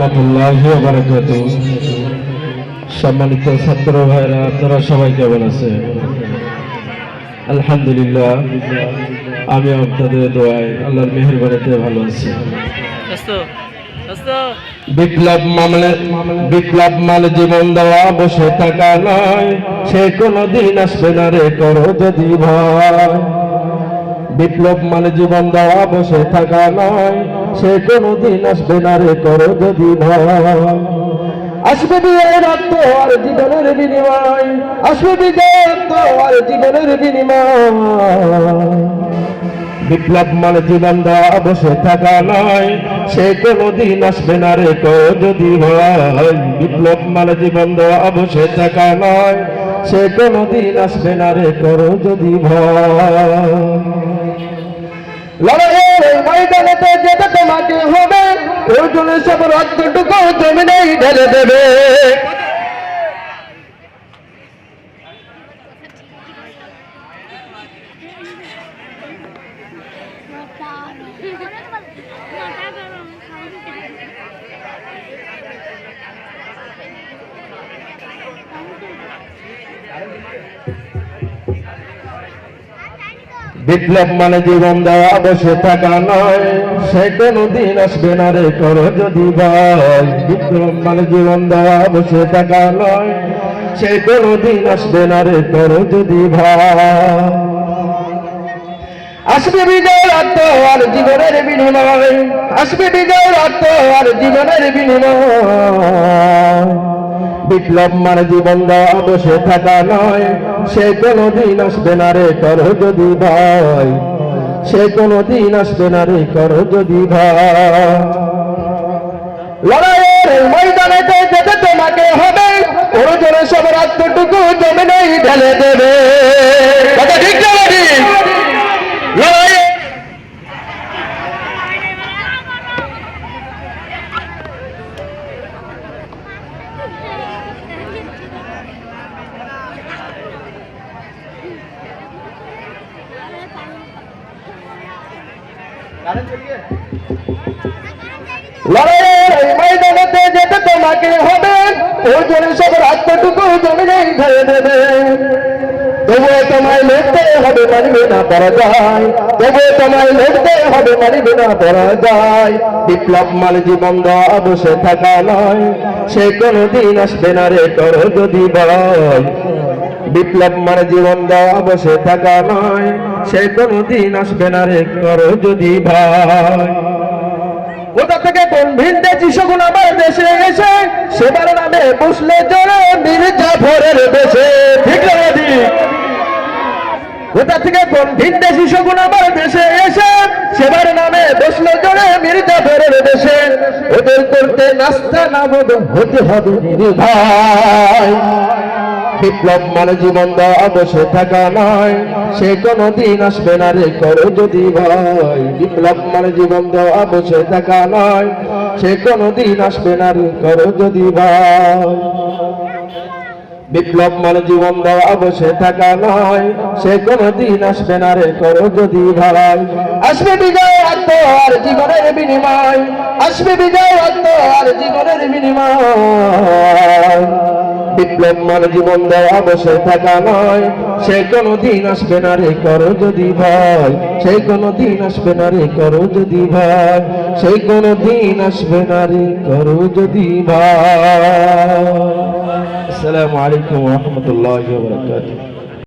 রাহমাতুল্লাহি ওয়া বারাকাতুহু। সম্মানিত ছাত্র ভাইরা, আপনারা সবাই কেমন আছেন? আলহামদুলিল্লাহ, আমি আপনাদের দোয়ায় আল্লাহর মেহেরবানিতে ভালো আছি। বিপ্লব মানে জীবন দেওয়া, বসে থাকা নয়, সে কোনদিন আসবে না রে করো যদি ভয়। বিপ্লব মানে জীবন দেওয়া, বসে থাকা নয়, সে কোনদিন আসবে না রে করো যদি ভয়। আসবে বিজয়ের রক্ত আর জীবনের বিনিময়, আসবে বিজয়ের রক্ত আর জীবনের বিনিময়। বিপ্লব মানে জীবন দেওয়া, বসে থাকা নয়, সে কোনদিন আসবে না রে করো যদি ভয়। বিপ্লব মানে জীবন দেওয়া, বসে থাকা নয়, সে কোনদিন আসবে না রে করো যদি ভয়। লড়াইয়ের ময়দানেতে যেতে তোমাকে হবে, প্রয়োজনে সব রক্তটুকু জমিনেই ঢেলে দেবে। বিপ্লব মানে জীবন দেওয়া, বসে থাকা নয়, সে কোনদিন আসবে না রে করো যদি ভয়। বিপ্লব মানে জীবন দেওয়া, বসে থাকা নয়, সে কোনদিন আসবে না রে করো যদি ভয়। আসবে বিজয় রক্ত আর জীবনের বিনিময়, আসবে বিজয় রক্ত আর জীবনের বিনিময়। বিপ্লব মানে জীবন দেওয়া, বসে থাকা নয়, সে কোনদিন আসবে না রে করো যদি ভয়। সে কোনদিন আসবে না রে করো যদি ভয়। লড়াইয়ের ময়দানেতে যেতে তোমাকে হবে, প্রয়োজনে সব রক্তটুকু জমিনেই ঢেলে দেবে। কথা ঠিক না ঠিক? লড়াই লড়াইয়ের ময়দানেতে যেতে তোমাকে হবে, প্রয়োজনে সব রক্তটুকু জমিনেই ঢেলে দেবে। তবুও তোমায় লড়তে হবে, মানবে না পরাজয়। তবুও তোমায় লড়তে হবে, মানবে না পরাজয়। বিপ্লব মানে জীবন দেওয়া, বসে থাকা নয়, সে কোনদিন আসবে না রে করো যদি ভয়। বিপ্লব মানে জীবন দেওয়া, বসে থাকা নয়, সে কোনদিন আসবে না রে করো যদি ভয়। কোথা থেকে কোন ভিনদেশি শকুন আমার দেশে এসে, সেবার নামে বসলে জোরে মির্জাফরের দেশে। ঠিক না ঠিক? কোথা থেকে কোন ভিনদেশি শকুন আমার দেশে এসে, সেবার নামে বসলে জোরে মির্জাফরের দেশে। ওদের করতে নাস্তা নাবদ হতে হবে নির্ভয়। বিপ্লব মানে জীবন দেওয়া, বসে থাকা নয়, সে কোনদিন আসবে না রে করো যদি ভয়। বিপ্লব মানে জীবন দেওয়া, বসে থাকা নয়, সে কোনদিন আসবে না রে করো যদি ভয়। বিপ্লব মানে জীবন দেওয়া, বসে থাকা নয়, সে কোনদিন আসবে না রে করো যদি ভয়। আসবে বিজয় রক্ত আর জীবনের বিনিময়, আসবে বিজয় রক্ত আর জীবনের বিনিময়। বিপ্লব মানে জীবন দেওয়া, বসে থাকা নয়, সে কোনদিন আসবে না রে করো যদি ভয়। সে কোনদিন আসবে না রে করো যদি ভয়। সে কোনদিন আসবে না রে করো যদি ভয়। আসসালামু আলাইকুম ওয়া রাহমাতুল্লাহি ওয়া বারাকাতুহু।